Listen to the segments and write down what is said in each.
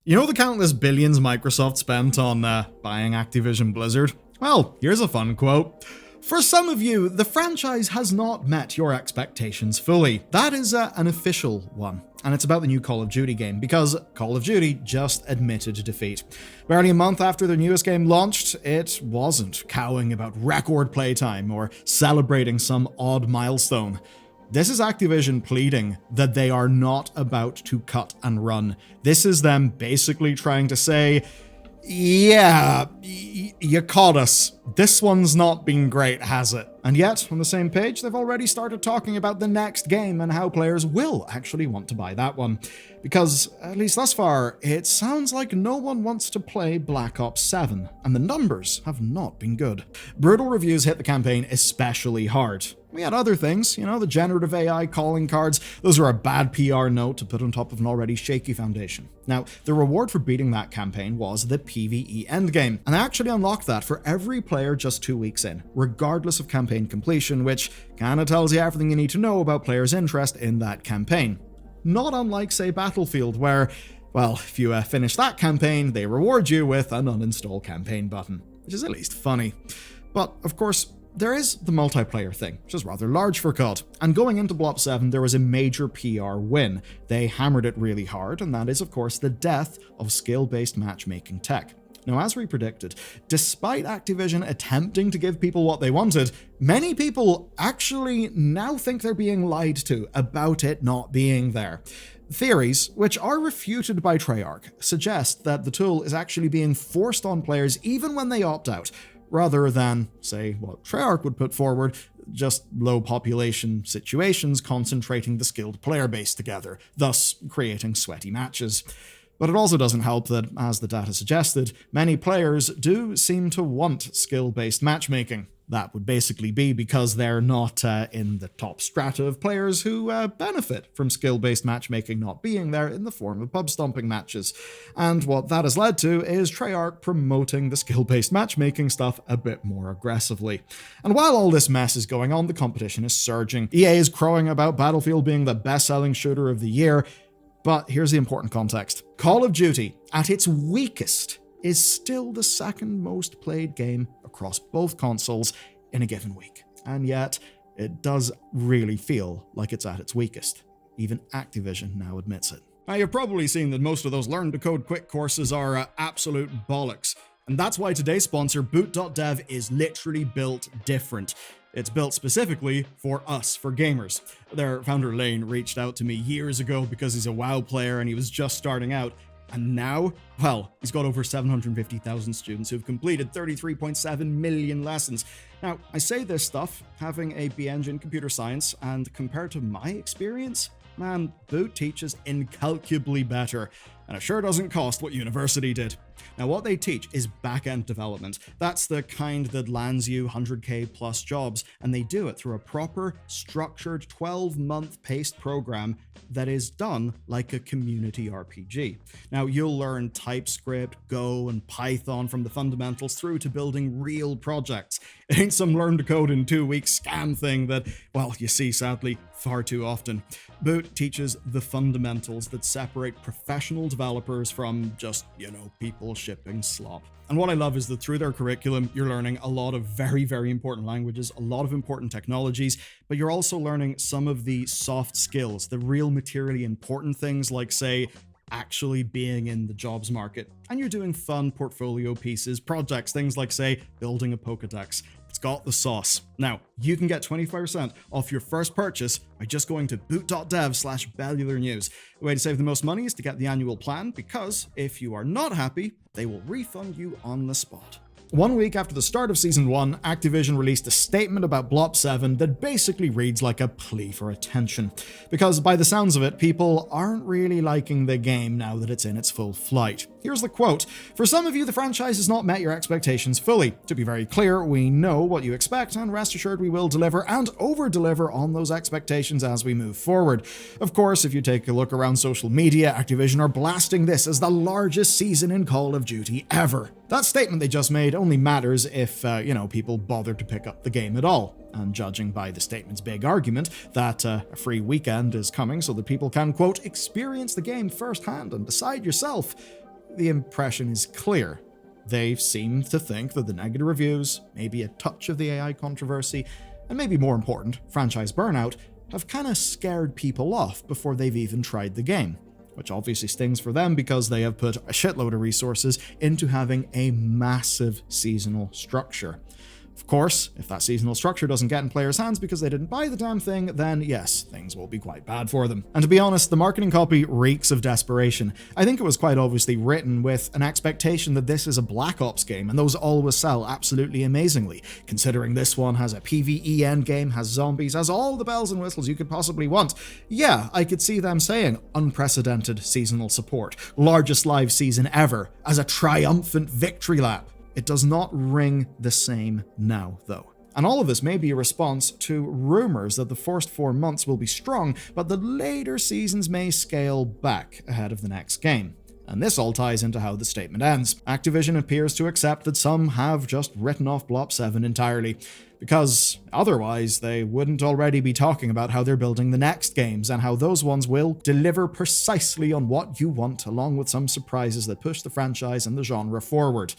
You know the countless billions Microsoft spent on buying Activision Blizzard? Well, here's a fun quote. For some of you, the franchise has not met your expectations fully. That is an official one. And it's about the new Call of Duty game, because Call of Duty just admitted defeat. Barely a month after their newest game launched, it wasn't cowing about record playtime or celebrating some odd milestone. This is Activision pleading that they are not about to cut and run. This is them basically trying to say, yeah, you caught us. This one's not been great, has it? And yet, on the same page, they've already started talking about the next game and how players will actually want to buy that one. Because, at least thus far, it sounds like no one wants to play Black Ops 7, and the numbers have not been good. Brutal reviews hit the campaign especially hard. We had other things, the generative AI calling cards. Those are a bad PR note to put on top of an already shaky foundation. Now, the reward for beating that campaign was the PvE endgame, and I actually unlocked that for every player just 2 weeks in, regardless of campaign completion, which kinda tells you everything you need to know about players' interest in that campaign. Not unlike, say, Battlefield, where, well, if you finish that campaign, they reward you with an uninstall campaign button, which is at least funny. But, of course, there is the multiplayer thing, which is rather large for COD, and going into Blob 7 there was a major PR win. They hammered it really hard, and that is of course the death of skill-based matchmaking tech. Now, as we predicted, despite Activision attempting to give people what they wanted, many people actually now think they're being lied to about it not being there. Theories, which are refuted by Treyarch, suggest that the tool is actually being forced on players even when they opt out, rather than, say, what Treyarch would put forward, just low population situations concentrating the skilled player base together, thus creating sweaty matches. But it also doesn't help that, as the data suggested, many players do seem to want skill-based matchmaking. That would basically be because they're not in the top strata of players who benefit from skill-based matchmaking not being there in the form of pub-stomping matches. And what that has led to is Treyarch promoting the skill-based matchmaking stuff a bit more aggressively. And while all this mess is going on, the competition is surging. EA is crowing about Battlefield being the best-selling shooter of the year, but here's the important context. Call of Duty, at its weakest, is still the second most played game across both consoles in a given week. And yet, it does really feel like it's at its weakest. Even Activision now admits it. Now, you've probably seen that most of those Learn to Code quick courses are absolute bollocks. And that's why today's sponsor, Boot.dev, is literally built different. It's built specifically for us, for gamers. Their founder Lane reached out to me years ago because he's a WoW player and he was just starting out. And now, well, he's got over 750,000 students who've completed 33.7 million lessons. Now, I say this stuff having a BEng in computer science, and compared to my experience, man, Boot teaches incalculably better, and it sure doesn't cost what university did. Now, what they teach is back-end development. That's the kind that lands you 100k plus jobs, and they do it through a proper, structured 12-month paced program that is done like a community RPG. Now, you'll learn TypeScript, Go, and Python from the fundamentals through to building real projects. It ain't some learn to code in 2 weeks scam thing that, well, you see sadly far too often. Boot teaches the fundamentals that separate professional developers from just, people shipping slop. And what I love is that through their curriculum, you're learning a lot of very, very important languages, a lot of important technologies, but you're also learning some of the soft skills, the real materially important things like, say, actually being in the jobs market. And you're doing fun portfolio pieces, projects, things like, say, building a Pokedex. It's got the sauce. Now, you can get 25% off your first purchase by just going to boot.dev/bellularnews. The way to save the most money is to get the annual plan, because if you are not happy, they will refund you on the spot. 1 week after the start of Season 1, Activision released a statement about Blob 7 that basically reads like a plea for attention. Because by the sounds of it, people aren't really liking the game now that it's in its full flight. Here's the quote. For some of you, the franchise has not met your expectations fully. To be very clear, we know what you expect, and rest assured we will deliver and over-deliver on those expectations as we move forward. Of course, if you take a look around social media, Activision are blasting this as the largest season in Call of Duty ever. That statement they just made only matters if, people bother to pick up the game at all. And judging by the statement's big argument that a free weekend is coming so that people can, quote, experience the game firsthand and decide yourself, the impression is clear. They seem to think that the negative reviews, maybe a touch of the AI controversy, and maybe more important, franchise burnout, have kind of scared people off before they've even tried the game. Which obviously stings for them because they have put a shitload of resources into having a massive seasonal structure. Of course, if that seasonal structure doesn't get in players' hands because they didn't buy the damn thing, then yes, things will be quite bad for them. And to be honest, the marketing copy reeks of desperation. I think it was quite obviously written with an expectation that this is a Black Ops game, and those always sell absolutely amazingly, considering this one has a PvE endgame, has zombies, has all the bells and whistles you could possibly want. Yeah, I could see them saying unprecedented seasonal support, largest live season ever, as a triumphant victory lap. It does not ring the same now, though. And all of this may be a response to rumors that the first 4 months will be strong, but the later seasons may scale back ahead of the next game. And this all ties into how the statement ends. Activision appears to accept that some have just written off Blob 7 entirely, because otherwise they wouldn't already be talking about how they're building the next games and how those ones will deliver precisely on what you want, along with some surprises that push the franchise and the genre forward.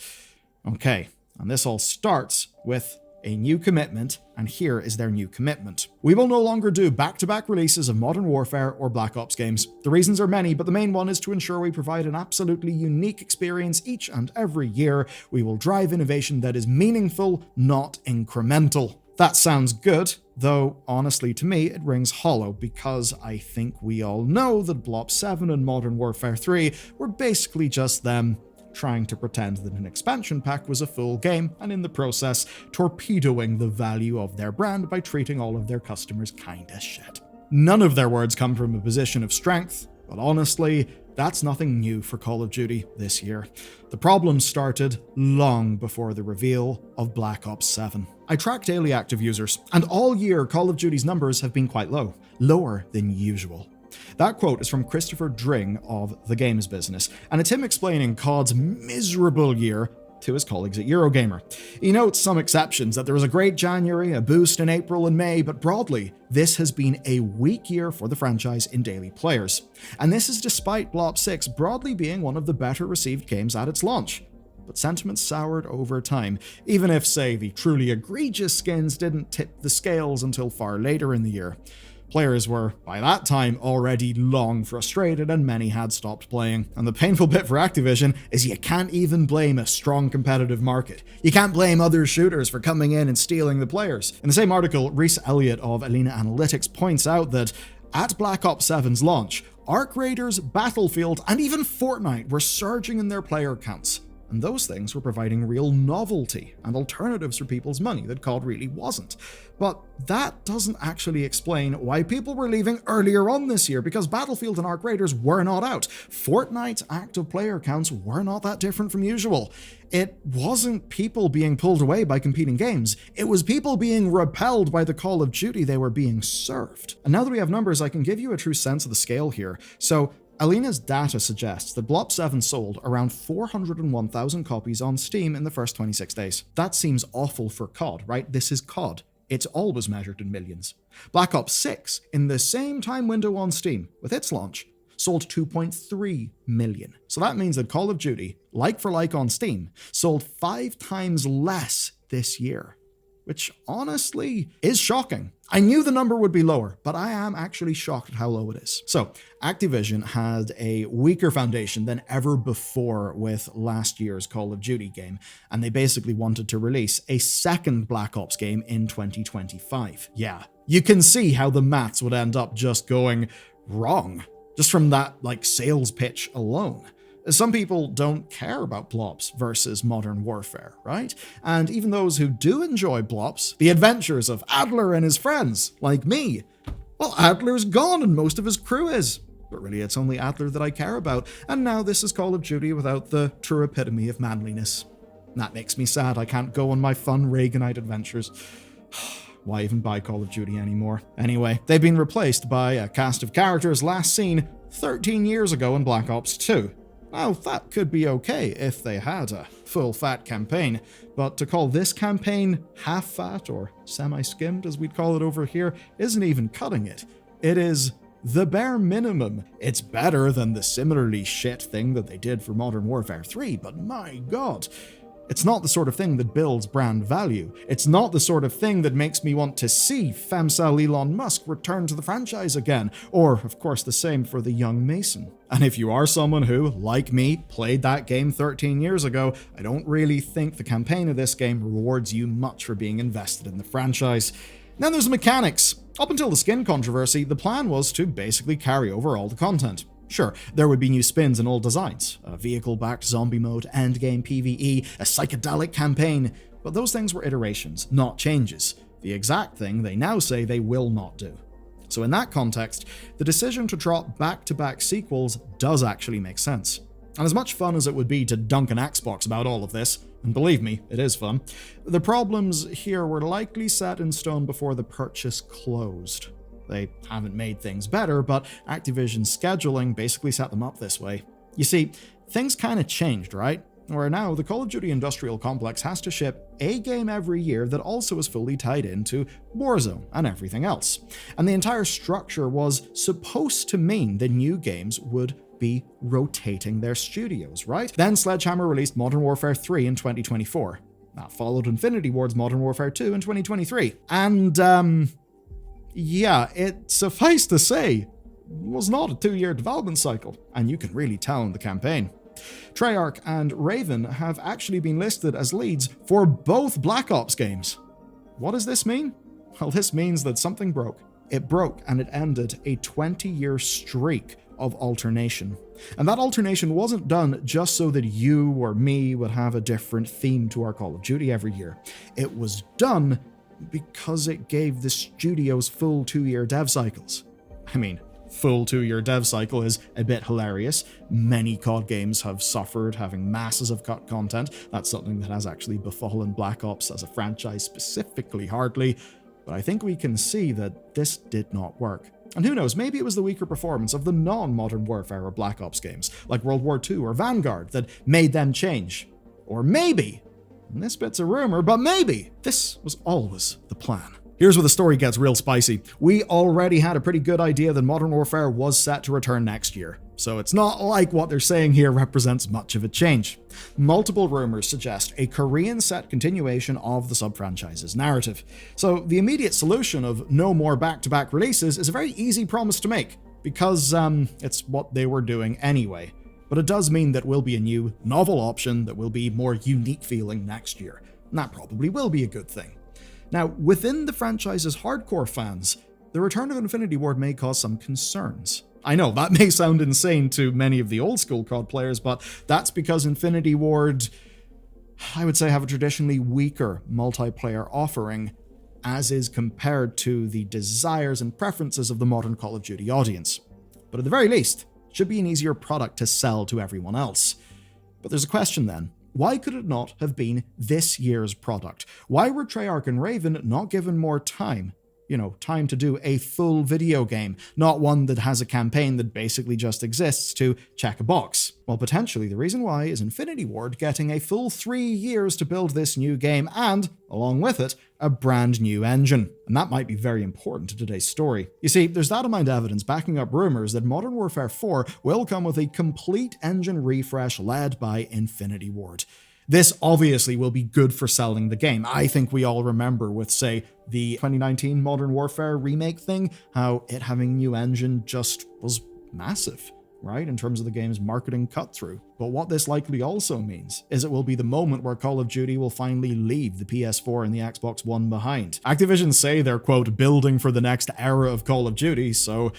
Okay, and this all starts with a new commitment, and here is their new commitment. We will no longer do back-to-back releases of Modern Warfare or Black Ops games. The reasons are many, but the main one is to ensure we provide an absolutely unique experience each and every year. We will drive innovation that is meaningful, not incremental. That sounds good, though honestly to me it rings hollow because I think we all know that Blob 7 and Modern Warfare 3 were basically just them trying to pretend that an expansion pack was a full game, and in the process, torpedoing the value of their brand by treating all of their customers kinda shit. None of their words come from a position of strength, but honestly, that's nothing new for Call of Duty this year. The problem started long before the reveal of Black Ops 7. I track daily active users, and all year Call of Duty's numbers have been quite low, lower than usual. That quote is from Christopher Dring of The Games Business, and it's him explaining COD's miserable year to his colleagues at Eurogamer. He notes some exceptions, that there was a great January, a boost in April and May, but broadly, this has been a weak year for the franchise in daily players. And this is despite Blob 6 broadly being one of the better received games at its launch. But sentiment soured over time, even if, say, the truly egregious skins didn't tip the scales until far later in the year. Players were, by that time, already long frustrated and many had stopped playing. And the painful bit for Activision is you can't even blame a strong competitive market. You can't blame other shooters for coming in and stealing the players. In the same article, Rhys Elliott of Alina Analytics points out that at Black Ops 7's launch, Arc Raiders, Battlefield, and even Fortnite were surging in their player counts. And those things were providing real novelty and alternatives for people's money that COD really wasn't. But that doesn't actually explain why people were leaving earlier on this year, because Battlefield and Arc Raiders were not out. Fortnite's active player counts were not that different from usual. It wasn't people being pulled away by competing games. It was people being repelled by the Call of Duty they were being served. And now that we have numbers, I can give you a true sense of the scale here. So Alina's data suggests that Blob 7 sold around 401,000 copies on Steam in the first 26 days. That seems awful for COD, right? This is COD. It's always measured in millions. Black Ops 6, in the same time window on Steam, with its launch, sold 2.3 million. So that means that Call of Duty, like for like on Steam, sold 5 times less this year. Which honestly is shocking. I knew the number would be lower, but I am actually shocked at how low it is. So, Activision had a weaker foundation than ever before with last year's Call of Duty game, and they basically wanted to release a second Black Ops game in 2025. Yeah, you can see how the maths would end up just going wrong, just from that, sales pitch alone. Some people don't care about Blobs versus Modern Warfare, right? And even those who do enjoy Blobs, the adventures of Adler and his friends, like me, well, Adler's gone and most of his crew is. But really, it's only Adler that I care about, and now this is Call of Duty without the true epitome of manliness. That makes me sad I can't go on my fun Reaganite adventures. Why even buy Call of Duty anymore? Anyway, they've been replaced by a cast of characters last seen 13 years ago in Black Ops 2. Now, that could be okay if they had a full-fat campaign, but to call this campaign half-fat, or semi-skimmed as we'd call it over here, isn't even cutting it. It is the bare minimum. It's better than the similarly shit thing that they did for Modern Warfare 3, but my god. It's not the sort of thing that builds brand value. It's not the sort of thing that makes me want to see femcel Elon Musk return to the franchise again. Or, of course, the same for the young Mason. And if you are someone who, like me, played that game 13 years ago, I don't really think the campaign of this game rewards you much for being invested in the franchise. Then there's the mechanics. Up until the skin controversy, the plan was to basically carry over all the content. Sure, there would be new spins in all designs, a vehicle-backed zombie mode, endgame PvE, a psychedelic campaign, but those things were iterations, not changes, the exact thing they now say they will not do. So in that context, the decision to drop back-to-back sequels does actually make sense. And as much fun as it would be to dunk an Xbox about all of this, and believe me, it is fun, the problems here were likely set in stone before the purchase closed. They haven't made things better, but Activision's scheduling basically set them up this way. You see, things kind of changed, right? Where now the Call of Duty industrial complex has to ship a game every year that also is fully tied into Warzone and everything else. And the entire structure was supposed to mean the new games would be rotating their studios, right? Then Sledgehammer released Modern Warfare 3 in 2024. That followed Infinity Ward's Modern Warfare 2 in 2023. And, yeah, it suffice to say, was not a 2-year development cycle, and you can really tell in the campaign. Treyarch and Raven have actually been listed as leads for both Black Ops games. What does this mean? Well, this means that something broke. It broke and it ended a 20-year streak of alternation. And that alternation wasn't done just so that you or me would have a different theme to our Call of Duty every year. It was done because it gave the studios full 2-year dev cycles. I mean, full 2-year dev cycle is a bit hilarious. Many COD games have suffered having masses of cut content. That's something that has actually befallen Black Ops as a franchise specifically hardly, but I think we can see that this did not work. And who knows, maybe it was the weaker performance of the non-Modern Warfare or Black Ops games, like World War II or Vanguard, that made them change. Or maybe, and this bit's a rumor, but maybe this was always the plan. Here's where the story gets real spicy. We already had a pretty good idea that Modern Warfare was set to return next year, so it's not like what they're saying here represents much of a change. Multiple rumors suggest a Korean-set continuation of the sub-franchise's narrative. So the immediate solution of no more back-to-back releases is a very easy promise to make, because it's what they were doing anyway. But it does mean that will be a new, novel option that will be more unique feeling next year, and that probably will be a good thing. Now, within the franchise's hardcore fans, the return of Infinity Ward may cause some concerns. I know, that may sound insane to many of the old-school COD players, but that's because Infinity Ward, I would say, have a traditionally weaker multiplayer offering, as is compared to the desires and preferences of the modern Call of Duty audience. But at the very least, it should be an easier product to sell to everyone else. But there's a question then. Why could it not have been this year's product? Why were Treyarch and Raven not given more time? Time to do a full video game, not one that has a campaign that basically just exists to check a box. Well, potentially the reason why is Infinity Ward getting a full 3 years to build this new game and, along with it, a brand new engine. And that might be very important to today's story. You see, there's that amount of evidence backing up rumors that Modern Warfare 4 will come with a complete engine refresh led by Infinity Ward. This obviously will be good for selling the game. I think we all remember with, say, the 2019 Modern Warfare remake thing, how it having a new engine just was massive, right, in terms of the game's marketing cut-through. But what this likely also means is it will be the moment where Call of Duty will finally leave the PS4 and the Xbox One behind. Activision say they're, quote, building for the next era of Call of Duty, so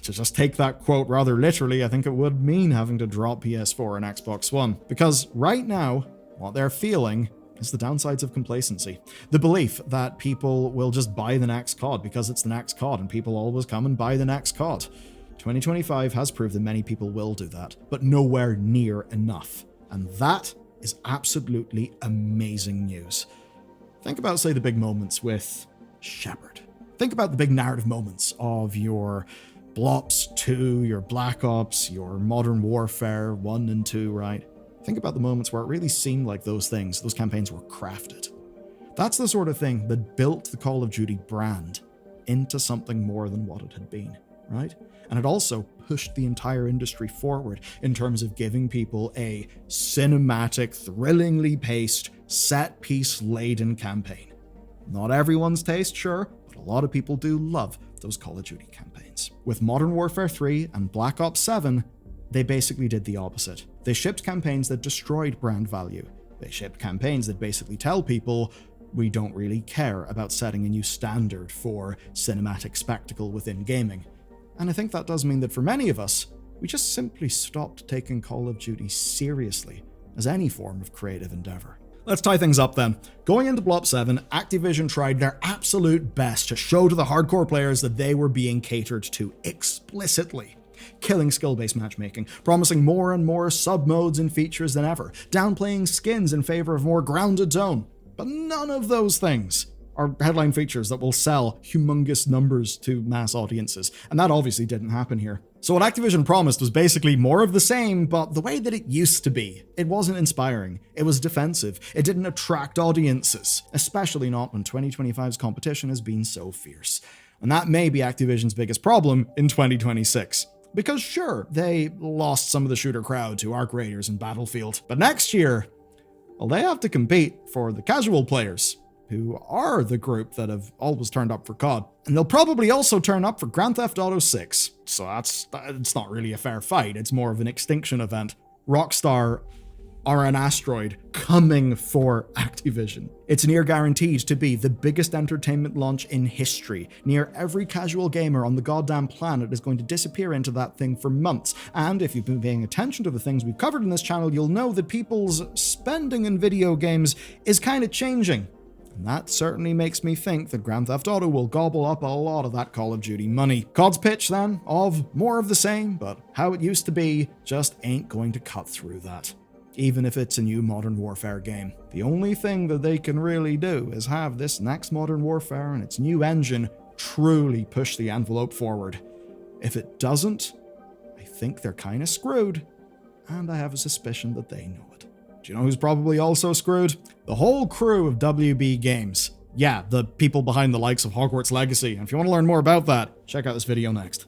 to just take that quote rather literally, I think it would mean having to drop PS4 and Xbox One. Because right now, what they're feeling is the downsides of complacency. The belief that people will just buy the next COD because it's the next COD and people always come and buy the next COD. 2025 has proved that many people will do that, but nowhere near enough. And that is absolutely amazing news. Think about, say, the big moments with Shepard. Think about the big narrative moments of your Blops 2, your Black Ops, your Modern Warfare 1 and 2, right? Think about the moments where it really seemed like those campaigns were crafted. That's the sort of thing that built the Call of Duty brand into something more than what it had been, right? and it also pushed the entire industry forward in terms of giving people a cinematic, thrillingly paced, set-piece-laden campaign. Not everyone's taste, sure, but a lot of people do love those Call of Duty campaigns. With Modern Warfare 3 and Black Ops 7, they basically did the opposite. They shipped campaigns that destroyed brand value. They shipped campaigns that basically tell people, we don't really care about setting a new standard for cinematic spectacle within gaming. And I think that does mean that for many of us, we just simply stopped taking Call of Duty seriously as any form of creative endeavor. Let's tie things up then. Going into Blob 7, Activision tried their absolute best to show to the hardcore players that they were being catered to explicitly. Killing skill-based matchmaking, promising more and more sub-modes and features than ever, downplaying skins in favor of more grounded tone. But none of those things are headline features that will sell humongous numbers to mass audiences, and that obviously didn't happen here. So what Activision promised was basically more of the same, but the way that it used to be. It wasn't inspiring, it was defensive, it didn't attract audiences, especially not when 2025's competition has been so fierce. And that may be Activision's biggest problem in 2026. Because sure, they lost some of the shooter crowd to Arc Raiders and Battlefield, but next year, well, they have to compete for the casual players, who are the group that have always turned up for COD. And they'll probably also turn up for Grand Theft Auto 6. So it's not really a fair fight, it's more of an extinction event. Rockstar are an asteroid coming for Activision. It's near guaranteed to be the biggest entertainment launch in history. Near every casual gamer on the goddamn planet is going to disappear into that thing for months. And if you've been paying attention to the things we've covered in this channel, you'll know that people's spending in video games is kind of changing. And that certainly makes me think that Grand Theft Auto will gobble up a lot of that Call of Duty money. COD's pitch, then, of more of the same, but how it used to be, just ain't going to cut through that. Even if it's a new Modern Warfare game. The only thing that they can really do is have this next Modern Warfare and its new engine truly push the envelope forward. If it doesn't, I think they're kind of screwed, and I have a suspicion that they know it. Do you know who's probably also screwed? The whole crew of WB Games. Yeah, the people behind the likes of Hogwarts Legacy. And if you want to learn more about that, check out this video next.